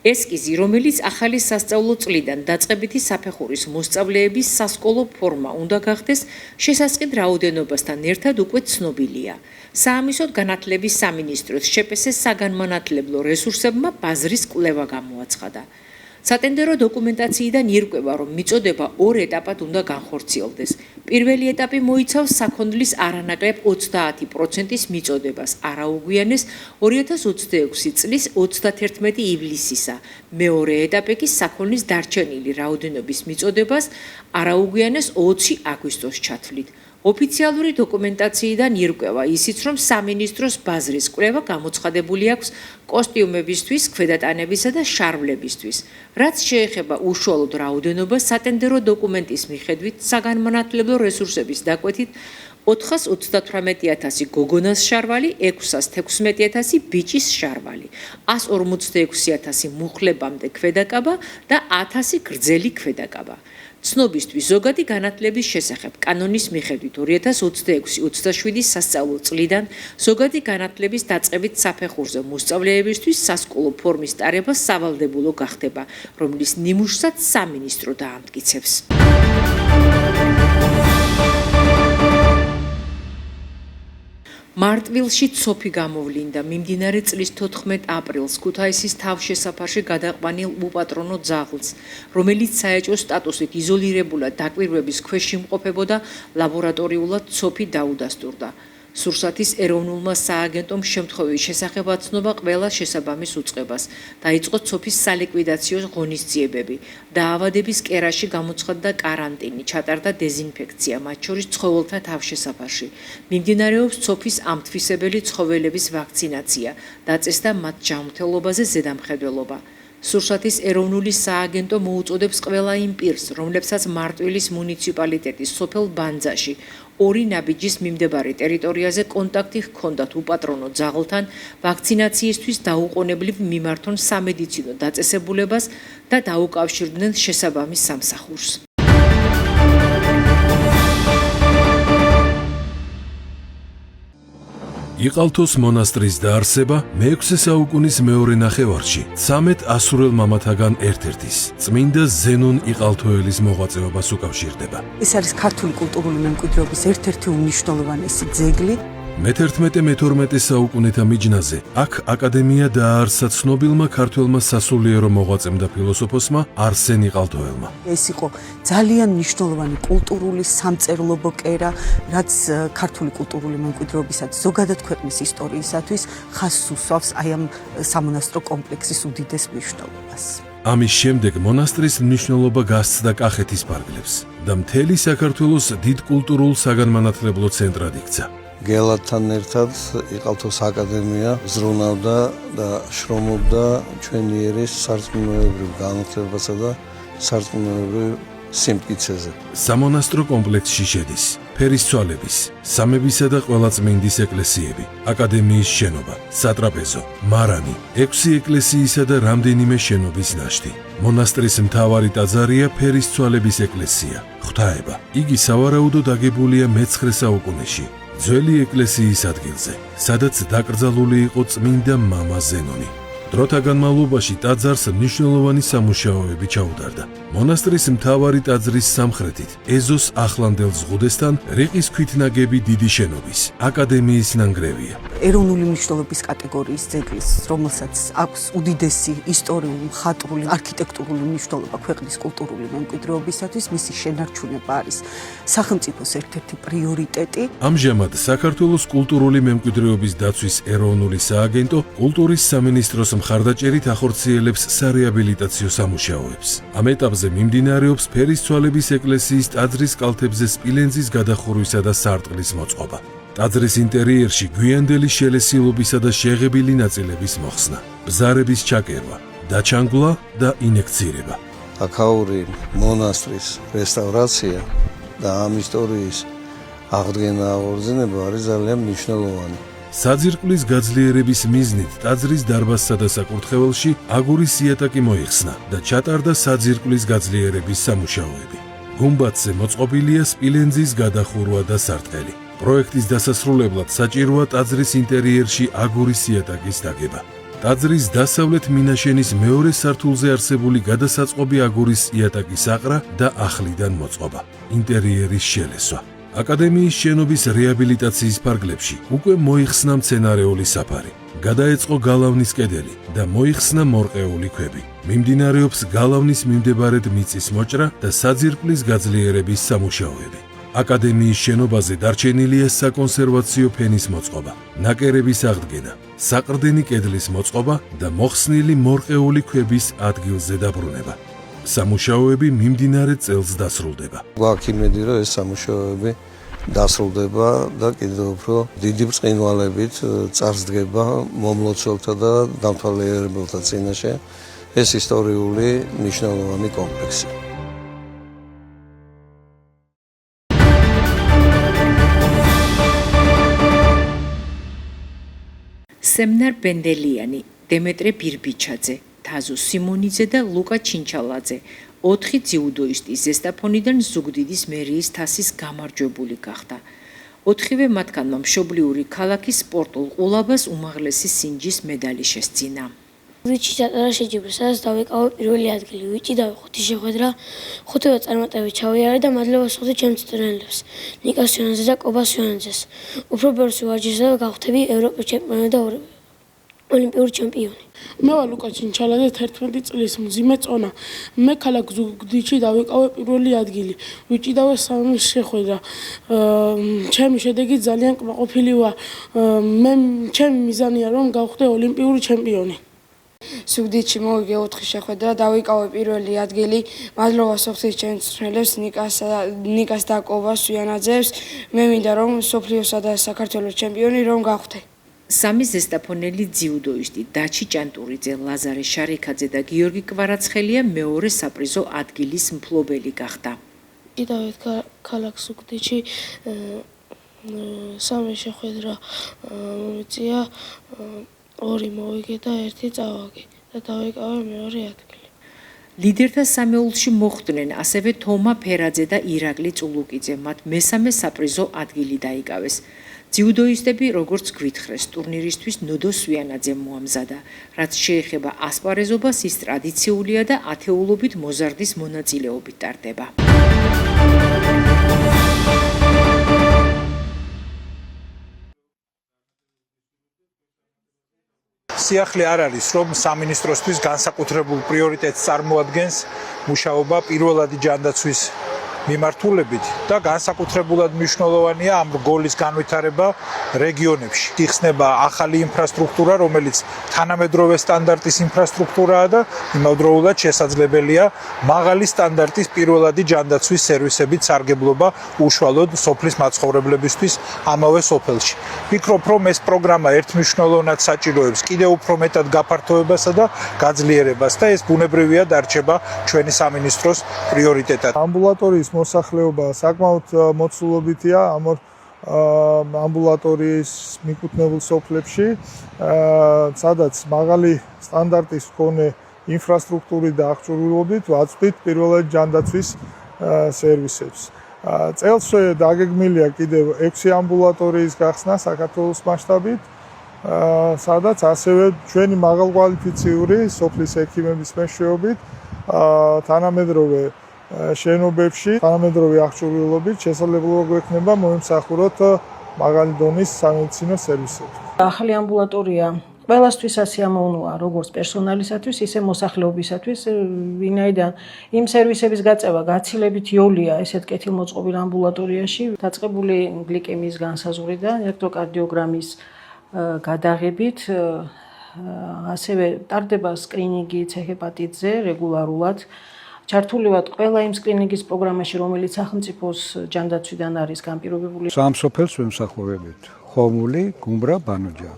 ესკიზი, რომელიც ახალი სასწავლო წლიდან დაწყებითი საფეხურის მოსწავლეების სასკოლო ფორმა უნდა გახდეს, შესაწყიდ რაოდენობასთან ერთად უკვე ცნობილია. საამისოდ განათლების სამინისტროს შეპესეს საგანმანათლებლო რესურსებმა ბაზრის კვლევა გამოაცხადა. სატენდერო დოკუმენტაციიდან ირკვევა, რომ მიწოდება ორ ეტაპად უნდა განხორციელდეს. პირველი ეტაპი მოიცავს საქონლის არანაკლებ 30%-ის მიწოდებას არაუგვიანეს 2026 წლის 31 ივლისისა. მეორე ეტაპი კი საქონლის დარჩენილი რაოდენობის მიწოდებას არაუგვიანეს 20 აგვისტოს ჩათვლით. ოფიციალური დოკუმენტაციიდან ირკვევა ისიც, რომ სამინისტროს ბაზრის კვლევა გამოცხადებული აქვს კოსტიუმებისთვის, ქვედატანებისა და შარვლებისთვის. რაც შეეხება უშუალოდ რაოდენობას, სატენდერო დოკუმენტის მიხედვით საგანმანათლებლო რესურსების დაკვეთით 438,000 გოგონას შარვალი, 616,000 ბიჭის შარვალი, 146,000 მუხლებამდე ქვედაკაბა და 1000 გრძელი ქვედაკაბა. ცნობისთვის ზოგადი განათლების შესახებ კანონის მიხედვით 2026-27 სასწავლო წლიდან ზოგადი განათლების დაწყებით საფეხურზე მოსწავლეებისთვის სასკოლო ფორმის ტარება სავალდებულო გახდება, რომლის ნიმუშსაც სამინისტრო დაამტკიცებს. მარტვილში ცოფი გამოვლინდა მიმდინარე წლის 14 აპრილს ქუთაისის თავშესაფარში გადაყვანილ უპატრონო ძაღლს, რომელიც საეჭვო სტატუსით იზოლირებულად დაკვირვების ქვეშ იმყოფებოდა, ლაბორატორიულად ცოფი დაუდასტურდა. სურსათის ეროვნულმა სააგენტომ შემთხვევის შესახებ აცნობა ყველა შესაბამის უწყებას. დაიწყო ცოფის სალიკვიდაციო ღონისძიებები. დაავადების კერაში გამოცხადდა კარანტინი, ჩატარდა დეზინფექცია, მათ შორის ცხოველთა თავშესაფარში. მიმდინარეობს ცოფის ამთვისებელი ცხოველების ვაქცინაცია, დაწესდა მათ ჯანმრთელობაზე ზედამხედველობა. სურსათის ეროვნული სააგენტო მოუწოდებს ყველა იმ პირს, რომლებსაც მარტვილის მუნიციპალიტეტის სოფელ ბანძაში 2 ნაბიჯის მიმდებარე ტერიტორიაზე კონტაქტი ჰქონდათ უპატრონო ძაღლთან, ვაქცინაციისთვის დაუყოვნებლივ მიმართონ სამედიცინო დაწესებულებას და დაუკავშირდნენ შესაბამის სამსახურს. იყალთოს მონასტრის დაარსება მე-6 საუკუნის მეორე ნახევარში 13 ასურელ მამათაგან ერთ-ერთის წმინდა ზენონ იყალთოელის მოღვაწეობას უკავშირდება. ეს არის ქართული კულტურული მემკვიდრეობის ერთ-ერთი უმნიშვნელოვანესი ძეგლი. მე-11-მე-12 საუკუნეთა მიჯნაზე აქ აკადემია დააარსა ცნობილმა ქართველმა სასულიერო მოღვაწემ და ფილოსოფოსმა არსენ იყალთოელმა. ეს იყო ძალიან მნიშვნელოვანი კულტურული სამწერლობო კერა, რაც ქართული კულტურული მემკვიდრეობისათვის, ზოგადად ქვეყნის ისტორიისათვის ხაზს უსვავს აი ამ სამონასტრო კომპლექსის უდიდეს მნიშვნელობას. ამის შემდეგ მონასტრის მნიშვნელობა გასცდა კახეთის ფარგლებს და მთელი საქართველოს დიდ კულტურულ საგანმანათლებლო ცენტრად იქცა. გელათთან ერთად იყალთოს აკადემია ზრუნავდა და შრომობდა ჩვენი ერის სარწმუნოებრივ განათლებასა და სარწმუნოებრივ სიმტკიცეზე. სამონასტრო კომპლექსში შედის ფერისცვალების, სამებისა და ყველაწმინდის ეკლესიები, აკადემიის შენობა, სატრაპეზო, მარანი, 6 ეკლესიისა და რამდენიმე შენობის ნაშთი. მონასტრის მთავარი ტაძარია ფერისცვალების ეკლესია, ღვთაება. იგი სავარაუდოდ აგებულია მე-9 საუკუნეში. ძველი ეკლესიის ადგილზე, სადაც დაკრძალული იყო წმინდა მამა ზენონი. დროთა განმავლობაში ტაძარს მნიშვნელოვანი სამუშაოები ჩაუტარდა. მონასტრის მთავარი ტაძრის სამხრეთით, ეზოს ახლანდელ ზღუდესთან, რიყის ქვით ნაგები დიდი შენობის, აკადემიის ნანგრევია. ეროვნული მნიშვნელობის კატეგორიის ძეგლის, რომელსაც აქვს უდიდესი ისტორიული, მხატვრული, არქიტექტურული მნიშვნელობა ქვეყნის კულტურული მემკვიდრეობისათვის, მისი შენარჩუნება არის სახელმწიფოს ერთ-ერთი პრიორიტეტი. ამჟამად საქართველოს კულტურული მემკვიდრეობის დაცვის ეროვნული სააგენტო კულტურის სამინისტროს მხარდაჭერით ახორციელებს სარეაბილიტაციო სამუშაოებს. ამ ეტაპზე მიმდინარეობს ფერისცვალების ეკლესიის ტაძრის კალთებზე სპილენძის გადახურვისა და სარტყლის მოწყობა. ტაძრის ინტერიერში გვიანდელი შელესილობისა და შეღებილი ნაწილების მოხსნა, ბზარების ჩაკერვა, დაჩანგვლა და ინექცირება. აქაური მონასტრის რესტავრაცია და ამ ისტორიის აღდგენა აღორძინება არის ძალიან მნიშვნელოვანი. საძირკვლის გაძლიერების მიზნით ტაძრის დარბაზსა და საკურთხეველში აგურის იატაკი მოიხსნა და ჩატარდა საძირკვლის გაძლიერების სამუშაოები. გუმბათზე მოწყობილია სპილენძის გადახურვა და სარტყელი. პროექტის დასასრულებლად საჭიროა ტაძრის ინტერიერში აგურის იატაკის დაგება. ტაძრის დასავლეთ მინაშენის მეორე სართულზე არსებული გადასაწყობი აგურის იატაკის აყრა და ახლიდან მოწყობა, ინტერიერის შელესვა. აკადემიის შენობის რეაბილიტაციის ფარგლებში უკვე მოიხსნა მცენარეული საფარი. გადაეწყო გალავნის კედელი და მოიხსნა მორყეული ქვები. მიმდინარეობს გალავნის მიმდებარედ მიწის მოჭრა და საძირკვლის გაძლიერების სამუშაოები. აკადემიის შენობაზე დარჩენილია საკონსერვაციო ფენის მოწყობა, ნაკერების აღდგენა, საყრდენი კედლის მოწყობა და მოხსნილი მორყეული ქვების ადგილზე დაბრუნება. სამუშაოები მიმდინარე წელს დასრულდება. გვაქვს იმედი, რომ ეს სამუშაოები დასრულდება და კიდევ უფრო დიდი ბრწყინვალებით წარსდგება მომლოცველთა და დამთვალიერებელთა წინაშე ეს ისტორიული მნიშვნელოვანი კომპლექსი. სემნარ ბენდელიანი, დემეტრე ბირბიჩაძე, თაზო სიმონიძე და ლუკა ჩინჩალაძე 4 ძიუდოისტი ზესტაფონიდან ზუგდიდის მერიის თასის გამარჯვებული გახდა. 4-ვე მათგანმა მშობლიური ქალაქის სპორტულ ყულაბას უმაღლესი სინჯის медаლი შესძინა. ვიჭი ჩატარა შეჯიბრი, სადაც დავიკავე პირველი ადგილი. ვიჭი დავიხუთი შეხვედრა, 5-ვე წარმატებით ჩავიარე და მადლობას ვუხდი ჩემს ტრენერებს, ნიკას იონაძეს და კობას იონაძეს. უფრო ბევრს ვარჯიშობ და გავხდები ევროპის ჩემპიონი და ოლიმპიური ჩემპიონი. მე ვარ ლუკა ჩინჩალაძე 11 წლის მძიმე წონა. მე ქალაქ ზუგდიდში დავიკავე პირველი ადგილი. ვიჭიდავე 3 შეხვედრა. ჩემი შედეგი ძალიან კმაყოფილი ვარ. ჩემი მიზანია რომ გავხდე ოლიმპიური ჩემპიონი. ზუგდიდში მოვიგე 4 შეხვედრა, დავიკავე პირველი ადგილი. მადლობას ვუხდი ჩემს ტრენერებს ნიკას და კობას იანაძეს. მე მინდა რომ სოფლიოსა და საქართველოს ჩემპიონი რომ გავხდე. სამი ზესტაფონელი ძიუდოისტი დაჩი ჭანტურიძე, ლაზარე შარიქაძე და გიორგი კვარაცხელია მეორე საპრიზო ადგილის მფლობელი გახდა. კიდევ ქალაქ ზუგდიდში 3 შეხვედრა მომიწია, 2 მოვიგე და 1 წავაგე და დავიკავე მეორე ადგილი. ლიდერთა სამეულში მოხვდნენ ასევე თომა ფერაძე და ირაკლი წულუკიძე, მათ მესამე საპრიზო ადგილი დაიკავეს. ძიუდოისტები როგორც გვითხრეს, ტურნირისთვის ნოდო სვიანაძე მოამზადა, რაც შეეხება ასპარეზობას, ის ტრადიციულია და ათეულობით მოზარდის მონაწილეობით ტარდება. სიახლე არ არის, რომ სამინისტროსთვის განსაკუთრებულ პრიორიტეტს წარმოადგენს მუშაობა პირველადი ჯანდაცვის მიმართულებით და განსაკუთრებულად მნიშვნელოვანია ამ რგოლის განვითარება რეგიონებში. იხსნება ახალი ინფრასტრუქტურა, რომელიც თანამედროვე სტანდარტის ინფრასტრუქტურაა და იმავდროულად შესაძლებელია მაღალი სტანდარტის პირველადი ჯანდაცვის სერვისებით სარგებლობა უშუალოდ სოფლის მაცხოვრებლებისთვის ამავე სოფელში. ვფიქრობ, რომ ეს პროგრამა ერთმნიშვნელოვნად საჭიროებს კიდევ უფრო მეტად გაფართოებასა და გაძლიერებას და ეს ბუნებრივია დარჩება ჩვენი სამინისტროს პრიორიტეტად. ამბულატორიის მოსახლეობა საკმაოდ მოცულობითია ამ ამბულატორიის მიკუთვნებულ სოფლებში, სადაც მაღალი სტანდარტის მქონე ინფრასტრუქტურით და აღჭურვილობით ვაწვდით პირველად ჯანდაცვის სერვისებს. წელს დაგეგმილია კიდევ 6 ამბულატორიის გახსნა საქართველოს მასშტაბით, სადაც ასევე ჩვენი მაღალკვალიფიციური სოფლის ექიმების მეშვეობით თანამედროვე შენობებში, თანამედროვე აღჭურვილობით შესაძლებლობა გვექნება მოემსახუროთ მაღალი დონის სამედიცინო სერვისები. ახალი ამბულატორია ყველასთვის ასიამოვნოა, როგორც პერსონალისათვის, ისე მოსახლეობისათვის, ვინაიდან იმ სერვისების გაწევა გაცილებით იოლია ესეთ კეთილმოწყობილ ამბულატორიაში, დაწყებული გლიკემიის განსაზღვრიდან, ელექტროკარდიოგრამის გადაღებით, ასევე ტარდება სკრინინგი ცეჰეპატიტზე რეგულარულად. ჩართული ვართ ყველა იმ სკრინინგის პროგრამაში, რომელიც სახელმწიფოს ჯანდაცვიდან არის განპირობებული. სამ სოფელს ვემსახურებით: ხომული, გუმბრა, ბანოჯა.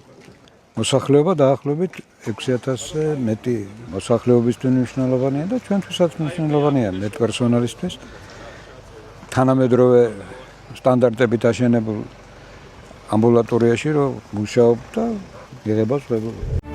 მოსახლეობა დაახლოებით 6000-ზე მეტი მოსახლეობისთვის მნიშვნელოვანია და ჩვენთვისაც მნიშვნელოვანია მეტ პერსონალისთვის. თანამედროვე სტანდარტებით აშენებულ ამბულატორიაში რომ მუშაობ და იღება წვეულები.